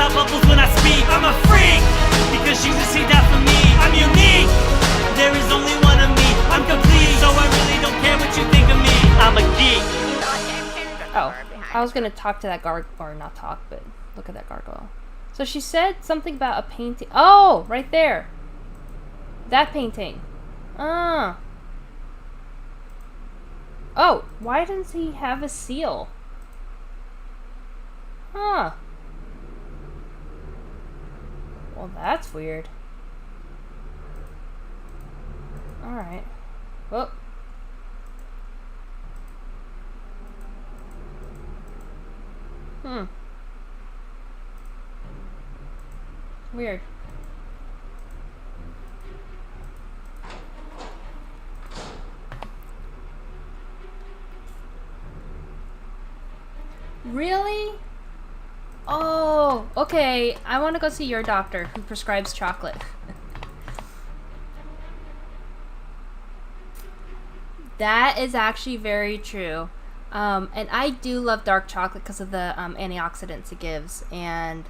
out bubbles when I speak. I'm a freak, because she's a seed out for me. I'm unique, there is only one of me. I'm complete, so I really don't care what you think of me. I'm a geek. Oh, I was gonna talk to that or not talk, but look at that gargoyle. So she said something about a painting. Oh, right there. That painting. Oh, why doesn't he have a seal? Huh. Well, that's weird. Alright. Well. Weird. Really? Oh, okay. I want to go see your doctor who prescribes chocolate. That is actually very true. And I do love dark chocolate because of the antioxidants it gives. And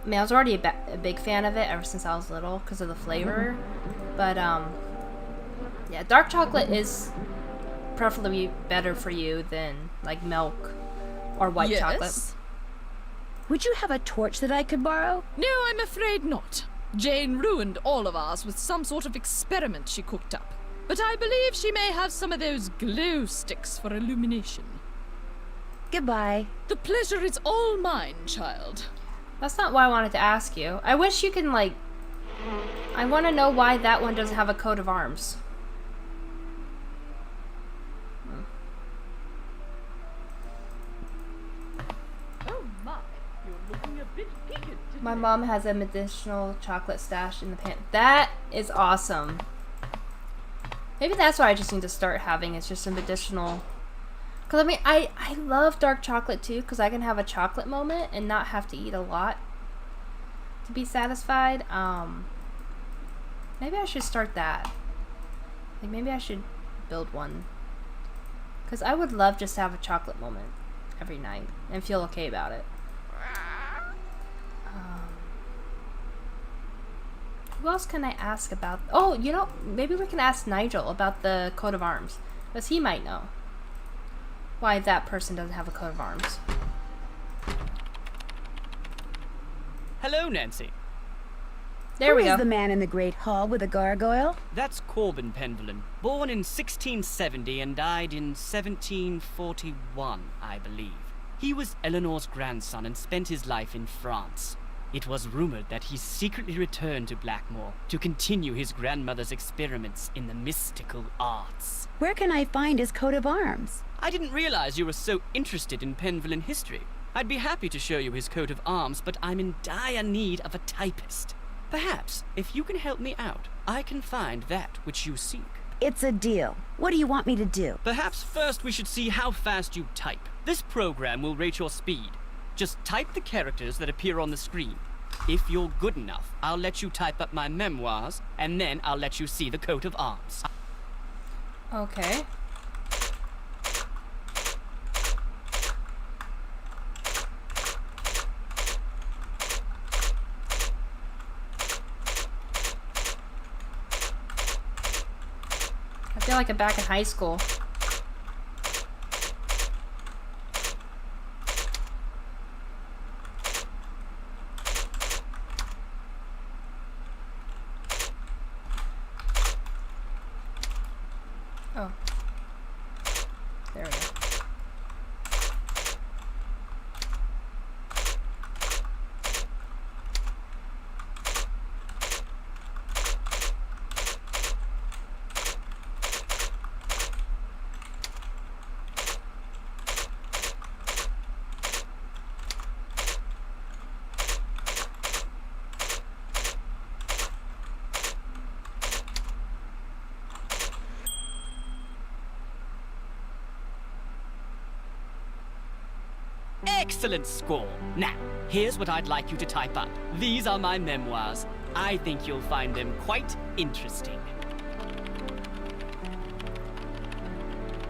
I mean, I was already a big fan of it ever since I was little because of the flavor. But yeah, dark chocolate is preferably better for you than like milk or white chocolate. Would you have a torch that I could borrow? No, I'm afraid not. Jane ruined all of ours with some sort of experiment she cooked up. But I believe she may have some of those glow sticks for illumination. Goodbye. The pleasure is all mine, child. That's not why I wanted to ask you. I wish you can, like... I want to know why that one doesn't have a coat of arms. Oh my, you're looking a bit peaked today. My mom has a medicinal chocolate stash in the pan. That is awesome. Maybe that's what I just need to start having. It's just a medicinal... Because, I mean, I love dark chocolate, too, because I can have a chocolate moment and not have to eat a lot to be satisfied. Maybe I should start that. Like, maybe I should build one. Because I would love just to have a chocolate moment every night and feel okay about it. Who else can I ask about? Oh, you know, maybe we can ask Nigel about the coat of arms. Because he might know why that person doesn't have a coat of arms. Hello, Nancy. There we go. Who is the man in the Great Hall with a gargoyle? That's Corbin Penvellin, born in 1670 and died in 1741, I believe. He was Eleanor's grandson and spent his life in France. It was rumored that he secretly returned to Blackmoor to continue his grandmother's experiments in the mystical arts. Where can I find his coat of arms? I didn't realize you were so interested in Penvellin history. I'd be happy to show you his coat of arms, but I'm in dire need of a typist. Perhaps, if you can help me out, I can find that which you seek. It's a deal. What do you want me to do? Perhaps first we should see how fast you type. This program will rate your speed. Just type the characters that appear on the screen. If you're good enough, I'll let you type up my memoirs, and then I'll let you see the coat of arms. Okay. I feel like I'm back in high school. Oh. There we go. Excellent score. Now, here's what I'd like you to type up. These are my memoirs. I think you'll find them quite interesting.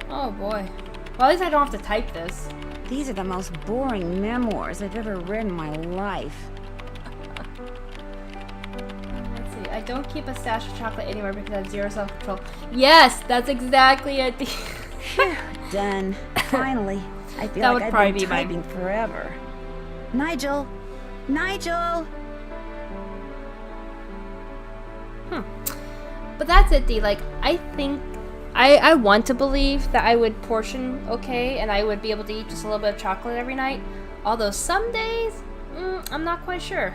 Oh boy. Well, at least I don't have to type this. These are the most boring memoirs I've ever read in my life. I don't keep a stash of chocolate anywhere because I have zero self-control. Yes, that's exactly it. Done. Finally. I feel That like would I've probably been be mine. typing forever. Nigel! Nigel! But that's it, Dee. Like, I think I want to believe that I would portion okay and I would be able to eat just a little bit of chocolate every night. Although some days, I'm not quite sure.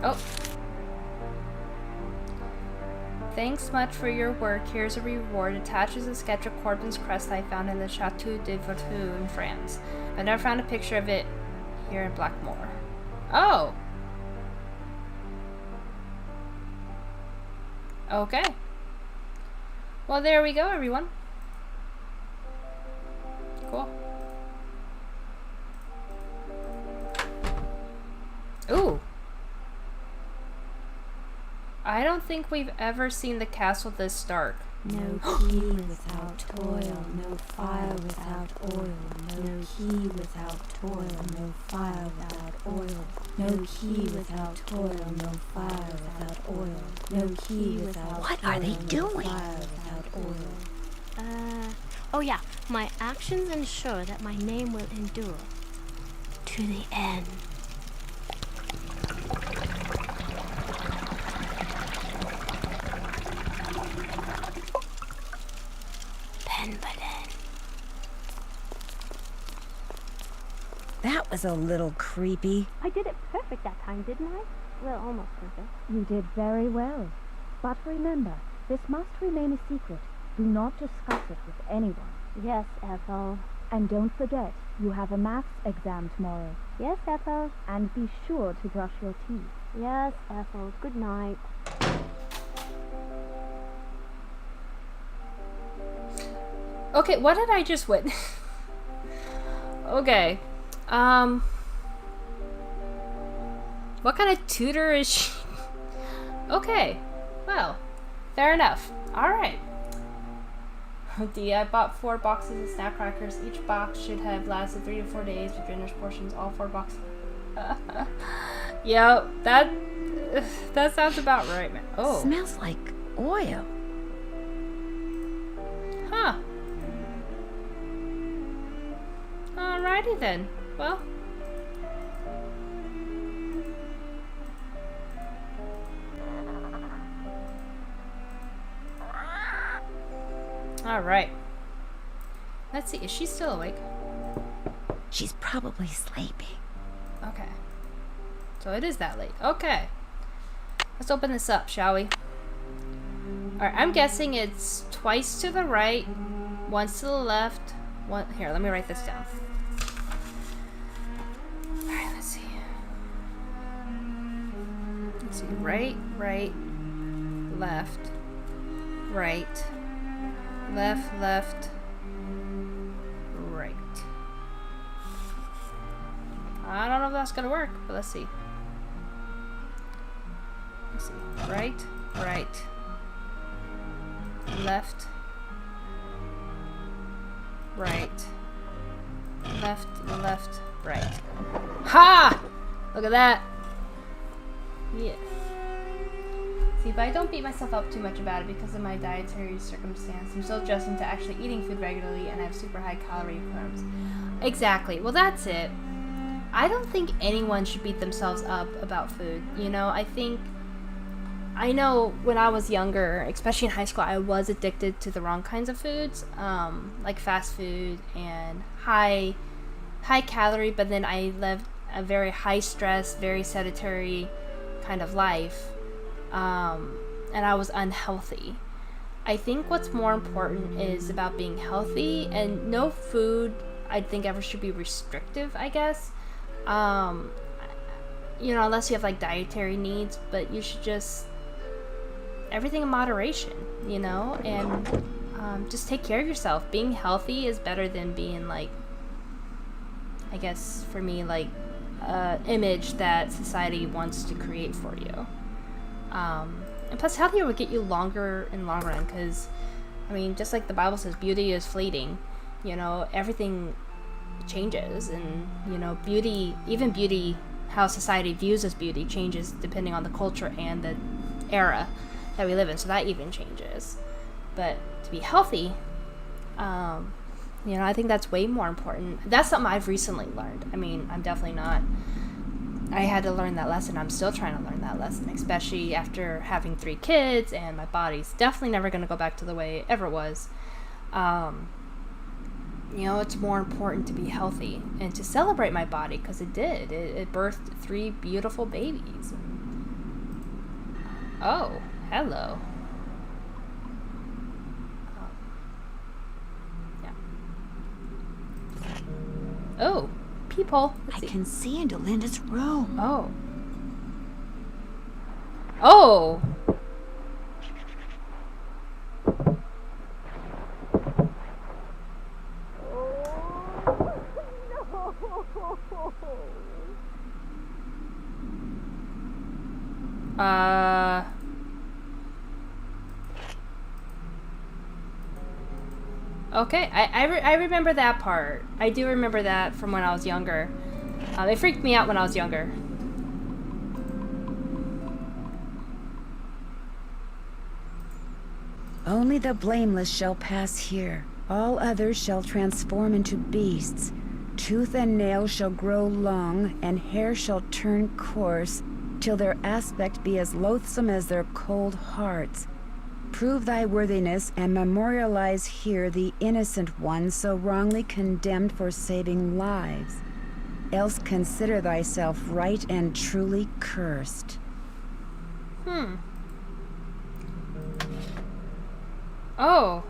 Oh. Thanks much for your work. Here's a reward. Attaches a sketch of Corbin's crest I found in the Chateau de Vertou in France. I've never found a picture of it here in Blackmoor. Oh. Okay. Well, there we go, everyone. Cool. Ooh. I don't think we've ever seen the castle this dark. No key without toil, no fire without oil. No key without toil, no fire without oil. No key without toil, no fire without oil. No key without What are they toil, no doing? fire without oil. Oh yeah, my actions ensure that my name will endure to the end. That was a little creepy. I did it perfect that time, didn't I? Well, almost perfect. You did very well. But remember, this must remain a secret. Do not discuss it with anyone. Yes, Ethel. And don't forget, you have a maths exam tomorrow. Yes, Ethel. And be sure to brush your teeth. Yes, Ethel. Good night. Okay, what did I just witness? Okay. What kind of tutor is she? Okay. Well, fair enough. Alright. D, I bought 4 boxes of snap crackers. Each box should have lasted 3 to 4 days with generous portions. All 4 boxes. Yeah, that sounds about right, man. Oh. Smells like oil. Huh. Alrighty then. Well. Alright. Let's see, is she still awake? She's probably sleeping. Okay. So it is that late. Okay. Let's open this up, shall we? Alright, I'm guessing it's twice to the right, once to the left, one here, let me write this down. Alright, let's see. Let's see. Right, right, left, right, left, left, right. I don't know if that's gonna work, but let's see. Let's see. Right, right, left, right, left, left, right. Ha! Look at that. Yeah. See, but I don't beat myself up too much about it because of my dietary circumstance. I'm still adjusting to actually eating food regularly and I have super high calorie requirements. Exactly. Well, that's it. I don't think anyone should beat themselves up about food. You know, I know when I was younger, especially in high school, I was addicted to the wrong kinds of foods, like fast food and high calorie, but then I lived a very high stress, very sedentary kind of life, and I was unhealthy. I think what's more important is about being healthy, and no food I think ever should be restrictive, I guess. You know, unless you have like dietary needs, but you should just everything in moderation, you know, and just take care of yourself. Being healthy is better than being like, I guess for me, like image that society wants to create for you. And plus healthier will get you longer in the long run, because I mean, just like the Bible says, beauty is fleeting. You know, everything changes, and you know, beauty, even beauty, how society views as beauty changes depending on the culture and the era that we live in, so that even changes. But to be healthy, you know, I think that's way more important. That's something I've recently learned. I mean, I'm definitely not, I had to learn that lesson. I'm still trying to learn that lesson, especially after having 3 kids, and my body's definitely never going to go back to the way it ever was. You know, it's more important to be healthy and to celebrate my body, because it did. It birthed 3 beautiful babies. Oh, hello. Yeah. Oh, peephole. I can see into Linda's room. Oh. Oh! Okay, I remember that part. I do remember that from when I was younger. It freaked me out when I was younger. Only the blameless shall pass here. All others shall transform into beasts. Tooth and nail shall grow long, and hair shall turn coarse, till their aspect be as loathsome as their cold hearts. Prove thy worthiness, and memorialize here the innocent one so wrongly condemned for saving lives. Else consider thyself right and truly cursed. Oh.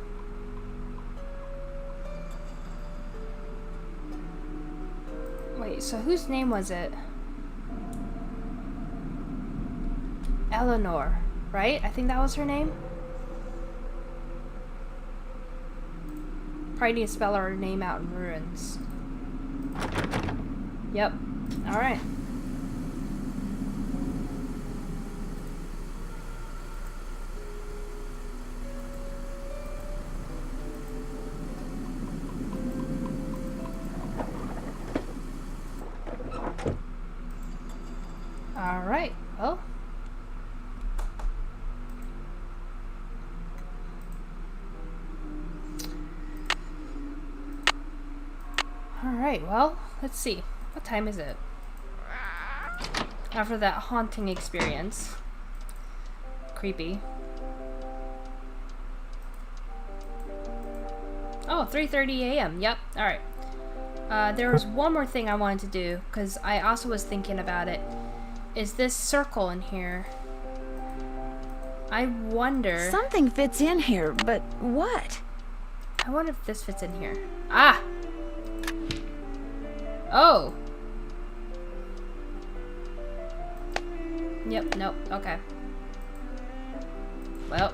Wait, so whose name was it? Eleanor, right? I think that was her name. Probably need to spell her name out in ruins. Yep. Alright. Alright, well. Alright, well, let's see. What time is it? After that haunting experience. Creepy. Oh, 3:30 a.m. Yep, alright. There was one more thing I wanted to do, because I also was thinking about it. Is this circle in here? I wonder... Something fits in here, but what? I wonder if this fits in here. Ah! Oh! Yep, nope, okay. Well.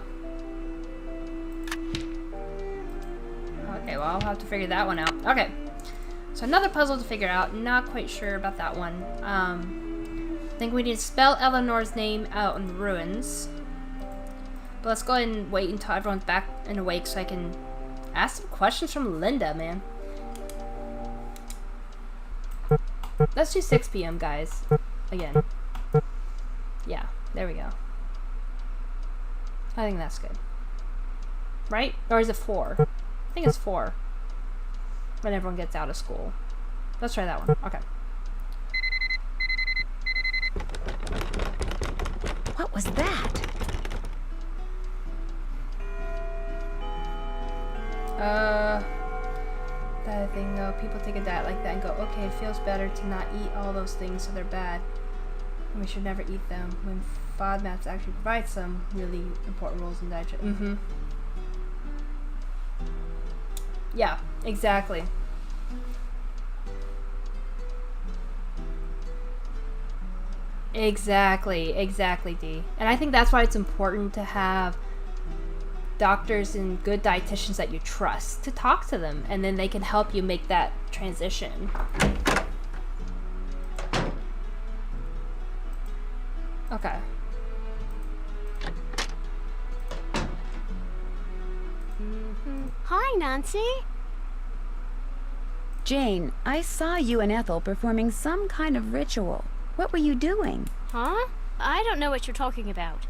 Okay, well, I'll have to figure that one out. Okay. So another puzzle to figure out. Not quite sure about that one. I think we need to spell Eleanor's name out in the ruins. But let's go ahead and wait until everyone's back and awake so I can ask some questions from Linda, man. Let's do 6 p.m., guys. Again. Yeah, there we go. I think that's good. Right? Or is it 4? I think it's 4. When everyone gets out of school. Let's try that one. Okay. What was that? That thing though, people take a diet like that and go, okay, it feels better to not eat all those things, so they're bad. And we should never eat them, when FODMAPs actually provide some really important rules in dietary. Yeah, exactly. Exactly, D. And I think that's why it's important to have doctors and good dietitians that you trust to talk to them, and then they can help you make that transition. Okay. Hi, Nancy. Jane, I saw you and Ethel performing some kind of ritual. What were you doing? Huh? I don't know what you're talking about.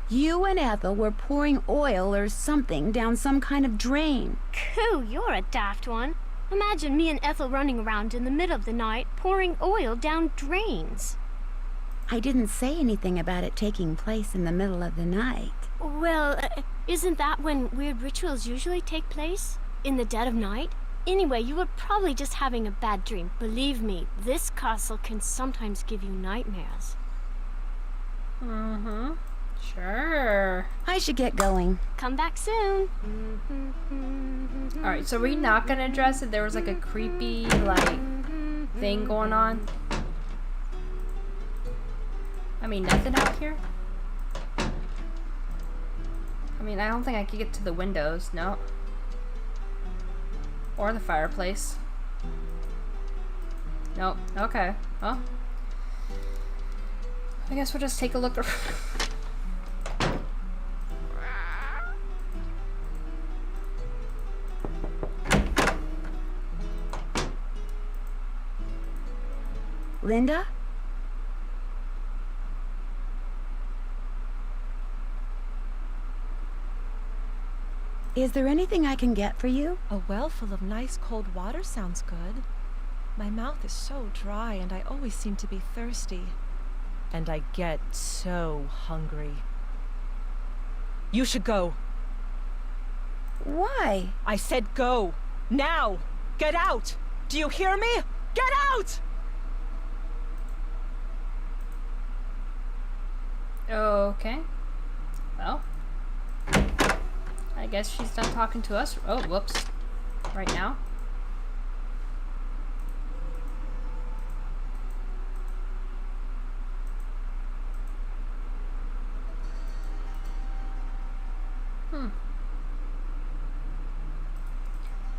You and Ethel were pouring oil or something down some kind of drain. Coo, you're a daft one. Imagine me and Ethel running around in the middle of the night pouring oil down drains. I didn't say anything about it taking place in the middle of the night. Well, isn't that when weird rituals usually take place? In the dead of night? Anyway, you were probably just having a bad dream. Believe me, this castle can sometimes give you nightmares. Mm-hmm. Sure. I should get going. Come back soon. Alright, so we're not gonna address it. There was like a creepy, like, thing going on. I mean, nothing out here? I mean, I don't think I could get to the windows, no. Or the fireplace. Nope, okay. Well, I guess we'll just take a look around. Linda? Is there anything I can get for you? A well full of nice cold water sounds good. My mouth is so dry and I always seem to be thirsty. And I get so hungry. You should go. Why? I said go. Now! Get out! Do you hear me? Get out! Okay. Well, I guess she's done talking to us. Oh, whoops. Right now.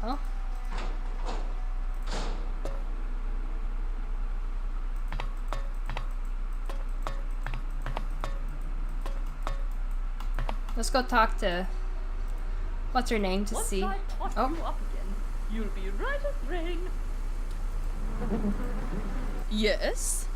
Well. Let's go talk to what's her name to see. Once I tot you up again, you'll be right as rain. Yes?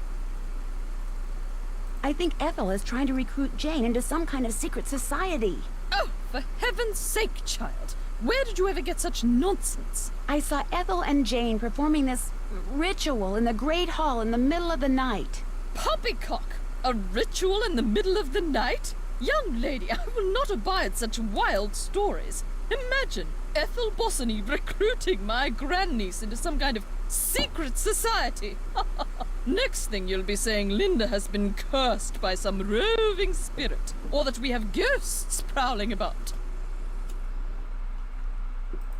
I think Ethel is trying to recruit Jane into some kind of secret society. Oh, for heaven's sake, child. Where did you ever get such nonsense? I saw Ethel and Jane performing this ritual in the Great Hall in the middle of the night. Poppycock! A ritual in the middle of the night? Young lady, I will not abide such wild stories. Imagine Ethel Bossany recruiting my grandniece into some kind of secret society. Next thing you'll be saying Linda has been cursed by some roving spirit, or that we have ghosts prowling about.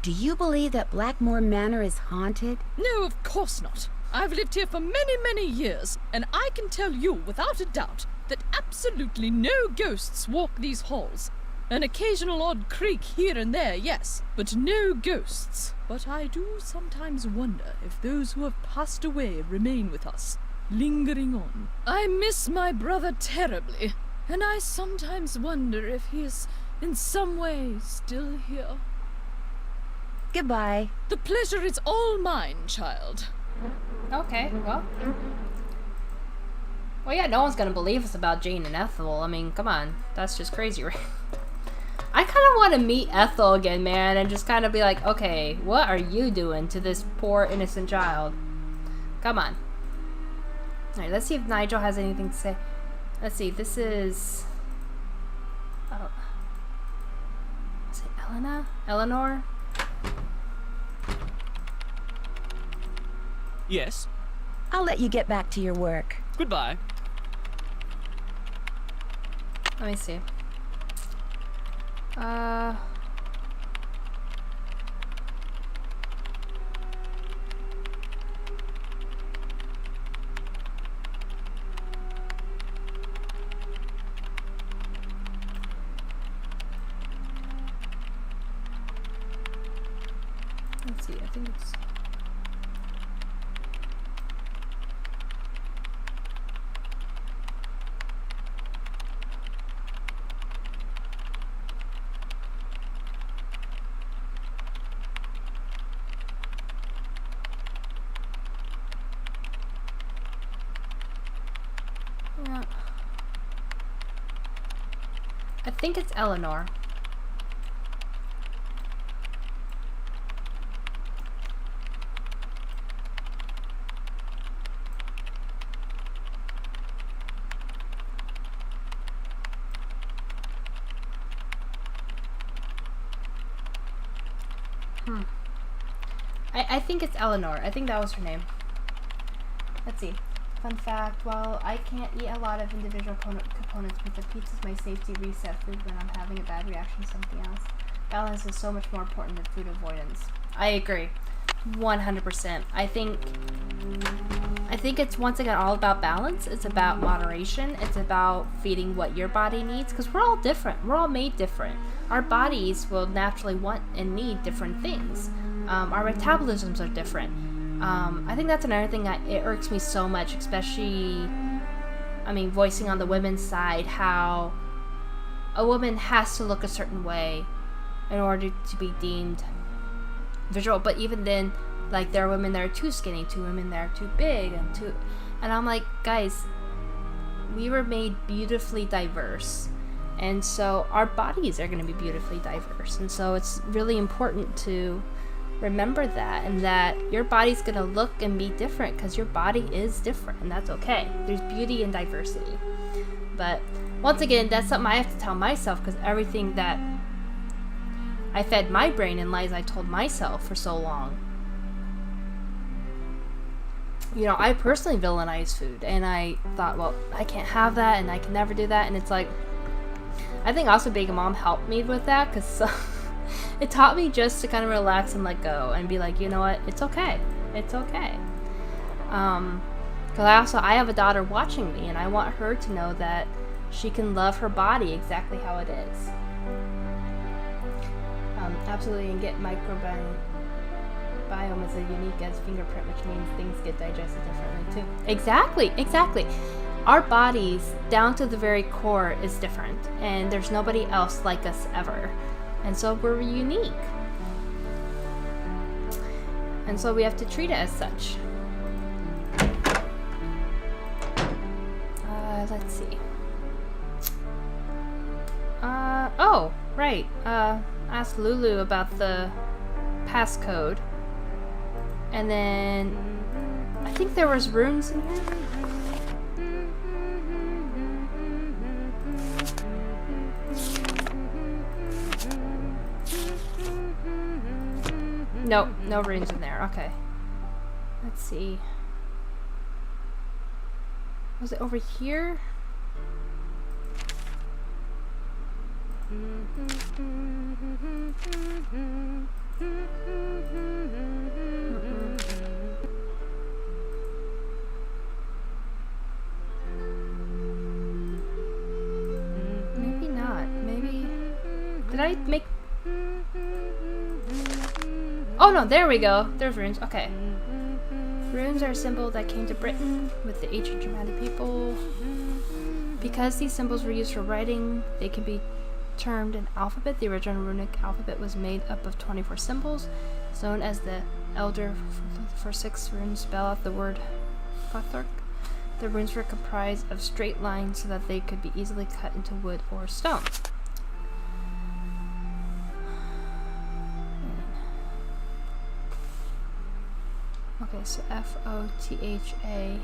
Do you believe that Blackmoor Manor is haunted? No, of course not. I've lived here for many, many years, and I can tell you without a doubt that absolutely no ghosts walk these halls. An occasional odd creak here and there, yes, but no ghosts. But I do sometimes wonder if those who have passed away remain with us, lingering on. I miss my brother terribly, and I sometimes wonder if he is in some way still here. Goodbye. The pleasure is all mine, child. Okay, well. Well, yeah, no one's gonna believe us about Jane and Ethel. I mean, come on. That's just crazy, right? I kind of want to meet Ethel again, man, and just kind of be like, okay, what are you doing to this poor innocent child? Come on. Alright, let's see if Nigel has anything to say. Let's see, this is... Oh. Is it Elena? Eleanor? Yes. I'll let you get back to your work. Goodbye. Let me see. Let's see, I think it's... think it's Eleanor. I think it's Eleanor. I think that was her name. Let's see. Fun fact, while I can't eat a lot of individual components, but the pizza is my safety reset food when I'm having a bad reaction to something else. Balance is so much more important than food avoidance. I agree. 100%. I think it's once again all about balance. It's about moderation. It's about feeding what your body needs, because we're all different. We're all made different. Our bodies will naturally want and need different things. Our metabolisms are different. I think that's another thing that it irks me so much, especially, I mean, voicing on the women's side, how a woman has to look a certain way in order to be deemed visual. But even then, like, there are women that are too skinny, two women that are too big, and I'm like, guys, we were made beautifully diverse, and so our bodies are going to be beautifully diverse, and so it's really important to remember that, and that your body's gonna look and be different because your body is different, and that's okay. There's beauty in diversity. But once again, that's something I have to tell myself, because everything that I fed my brain and lies I told myself for so long. You know, I personally villainized food, and I thought, well, I can't have that, and I can never do that, and it's like, I think also being a mom helped me with that, because it taught me just to kind of relax and let go and be like, you know what, it's okay. It's okay. Because I have a daughter watching me, and I want her to know that she can love her body exactly how it is. Absolutely, and get microbiome as a unique as fingerprint, which means things get digested differently too. Exactly. Our bodies, down to the very core, is different, and there's nobody else like us ever. And so we're unique. And so we have to treat it as such. Let's see. Oh, right. Ask Lulu about the passcode. And then I think there was runes in here. Nope, no runes in there. Okay. Let's see. Was it over here? Maybe not. Maybe... Did I make... Oh no, there we go. There's runes. Okay. Runes are a symbol that came to Britain with the ancient Germanic people. Because these symbols were used for writing, they can be termed an alphabet. The original runic alphabet was made up of 24 symbols. It's known as the Elder for 6 runes spell out the word Gothark. The runes were comprised of straight lines so that they could be easily cut into wood or stone. Okay, so F-O-T-H-A.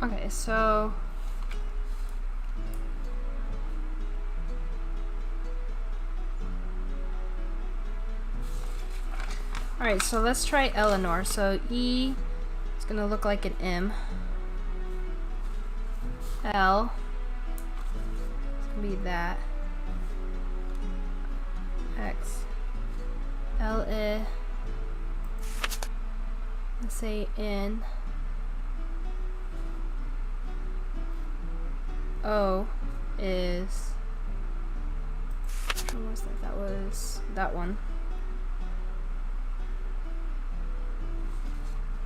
Okay, so alright, so let's try Eleanor. So E is gonna look like an M. L is gonna be that. X. L-I. Let's say in O is, what was that? That was that one.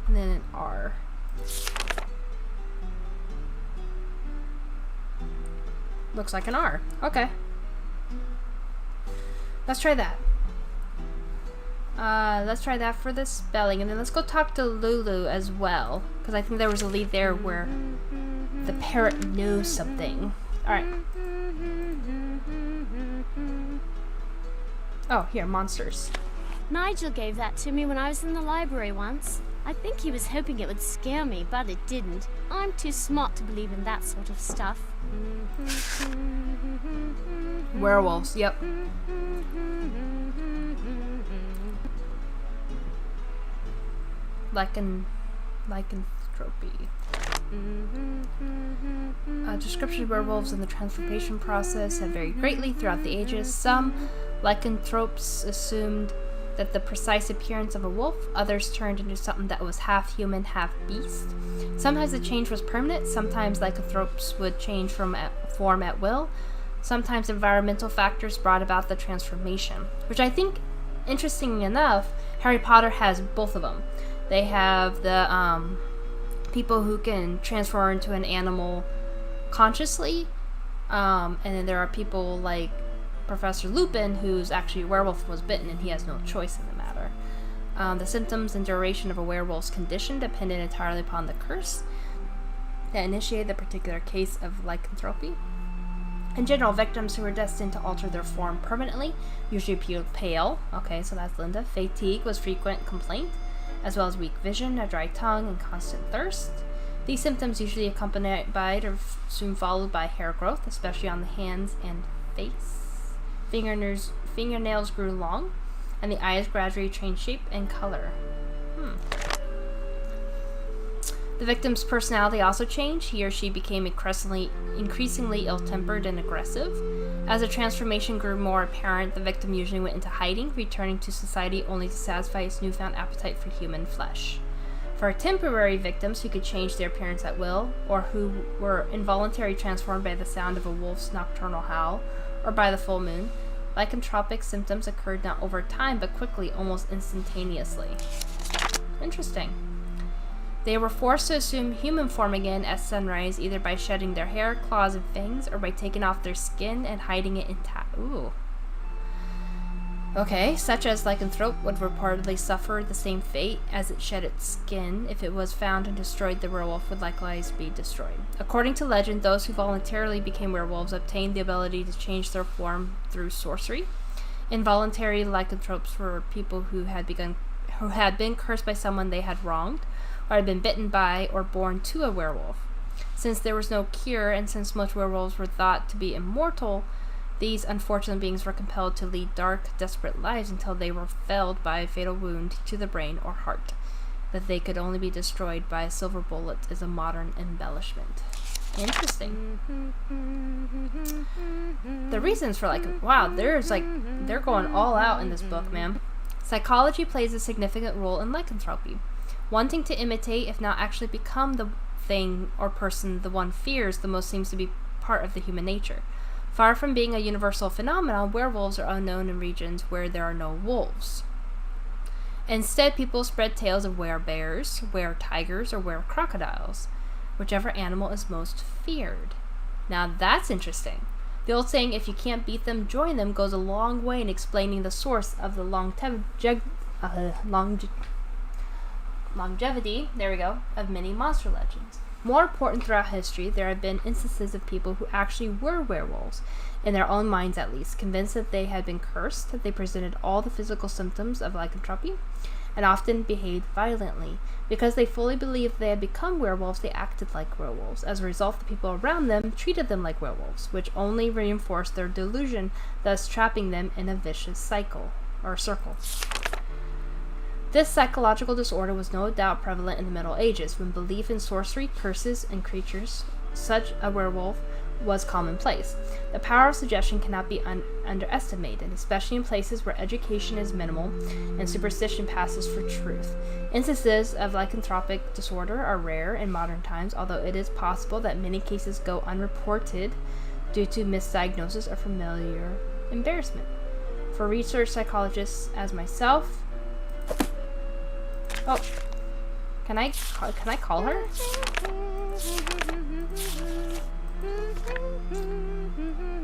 And then an R. Looks like an R. Okay. Let's try that. Let's try that for the spelling, and then let's go talk to Lulu as well, because I think there was a lead there where the parrot knows something. Alright. Oh, here, monsters. Nigel gave that to me when I was in the library once. I think he was hoping it would scare me, but it didn't. I'm too smart to believe in that sort of stuff. Werewolves, yep. Lycanthropy. Description of werewolves and the transformation process have varied greatly throughout the ages. Some lycanthropes assumed that the precise appearance of a wolf, others turned into something that was half human, half beast. Sometimes the change was permanent, sometimes lycanthropes would change from form at will. Sometimes environmental factors brought about the transformation, which I think, interestingly enough, Harry Potter has both of them. They have the people who can transform into an animal consciously, and then there are people like Professor Lupin, who's actually a werewolf, was bitten and he has no choice in the matter. The symptoms and duration of a werewolf's condition depended entirely upon the curse that initiated the particular case of lycanthropy. In general, victims who were destined to alter their form permanently usually appeared pale. Okay, so that's Linda. Fatigue was frequent complaint, as well as weak vision, a dry tongue, and constant thirst. These symptoms usually accompanied by or soon followed by hair growth, especially on the hands and face. Fingernails grew long, and the eyes gradually changed shape and color. The victim's personality also changed. He or she became increasingly ill-tempered and aggressive. As the transformation grew more apparent, the victim usually went into hiding, returning to society only to satisfy his newfound appetite for human flesh. For temporary victims who could change their appearance at will, or who were involuntarily transformed by the sound of a wolf's nocturnal howl, or by the full moon, lycanthropic symptoms occurred not over time, but quickly, almost instantaneously. Interesting. They were forced to assume human form again at sunrise, either by shedding their hair, claws, and fangs, or by taking off their skin and hiding it intact. Ooh. Okay, such as lycanthrope would reportedly suffer the same fate as it shed its skin. If it was found and destroyed, the werewolf would likewise be destroyed. According to legend, those who voluntarily became werewolves obtained the ability to change their form through sorcery. Involuntary lycanthropes were people who had been cursed by someone they had wronged, or had been bitten by or born to a werewolf. Since there was no cure, and since most werewolves were thought to be immortal, these unfortunate beings were compelled to lead dark, desperate lives until they were felled by a fatal wound to the brain or heart. That they could only be destroyed by a silver bullet is a modern embellishment. Interesting. The reasons for wow, they're going all out in this book, man. Psychology plays a significant role in lycanthropy. Wanting to imitate, if not actually become the thing or person the one fears the most, seems to be part of the human nature. Far from being a universal phenomenon, werewolves are unknown in regions where there are no wolves. Instead, people spread tales of were-bears, were-tigers, or were-crocodiles, whichever animal is most feared. Now that's interesting. The old saying, if you can't beat them, join them, goes a long way in explaining the source of the longevity, of many monster legends. More important, throughout history, there have been instances of people who actually were werewolves, in their own minds at least, convinced that they had been cursed, that they presented all the physical symptoms of lycanthropy, and often behaved violently. Because they fully believed they had become werewolves, they acted like werewolves. As a result, the people around them treated them like werewolves, which only reinforced their delusion, thus trapping them in a vicious circle. This psychological disorder was no doubt prevalent in the Middle Ages, when belief in sorcery, curses, and creatures such a werewolf was commonplace. The power of suggestion cannot be underestimated, especially in places where education is minimal and superstition passes for truth. Instances of lycanthropic disorder are rare in modern times, although it is possible that many cases go unreported due to misdiagnosis or familiar embarrassment. For research psychologists as myself, oh, can I call her?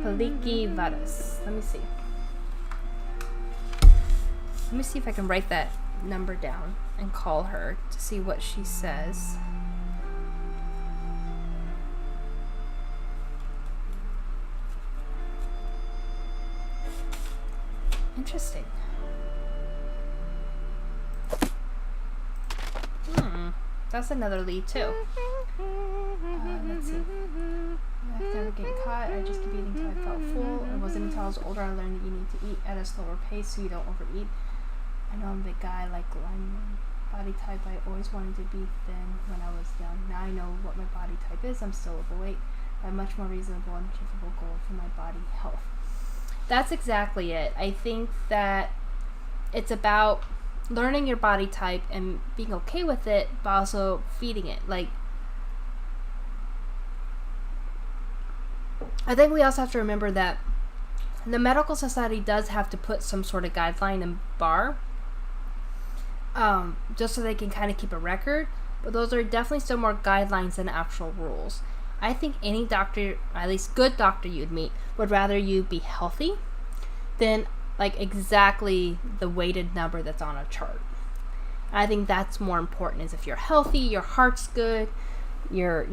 Paliki Vadas. Let me see. Let me see if I can write that number down and call her to see what she says. Interesting. That's another lead too. Let's see. I've never getting caught. I just keep eating until I felt full. It wasn't until I was older I learned that you need to eat at a slower pace so you don't overeat. I know I'm a big guy, like I'm body type. I always wanted to be thin when I was young. Now I know what my body type is. I'm still overweight. I have a much more reasonable and achievable goal for my body health. That's exactly it. I think that it's about learning your body type and being okay with it, but also feeding it. Like, I think we also have to remember that the medical society does have to put some sort of guideline and bar, just so they can kind of keep a record, but those are definitely still more guidelines than actual rules. I think any doctor, at least good doctor you'd meet, would rather you be healthy than like exactly the weighted number that's on a chart. I think that's more important, is if you're healthy, your heart's good, you're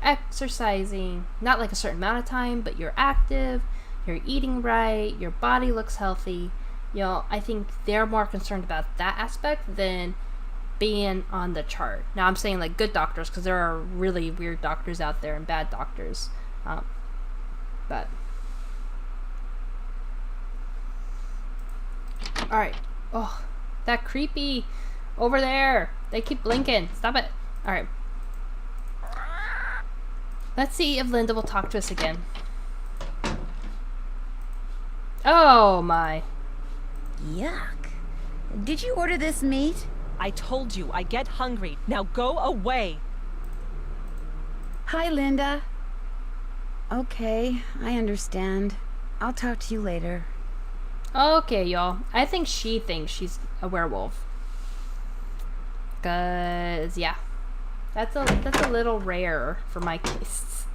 exercising, not like a certain amount of time, but you're active, you're eating right, your body looks healthy. I think they're more concerned about that aspect than being on the chart. Now I'm saying like good doctors, because there are really weird doctors out there and bad doctors, but all right. Oh, that creepy over there, they keep blinking. Stop it. All right, let's see if Linda will talk to us again. Oh my. Yuck. Did you order this meat? I told you, I get hungry. Now go away. Hi, Linda. Okay, I understand. I'll talk to you later. Okay, y'all. I think she thinks she's a werewolf. 'Cause yeah, that's a little rare for my tastes.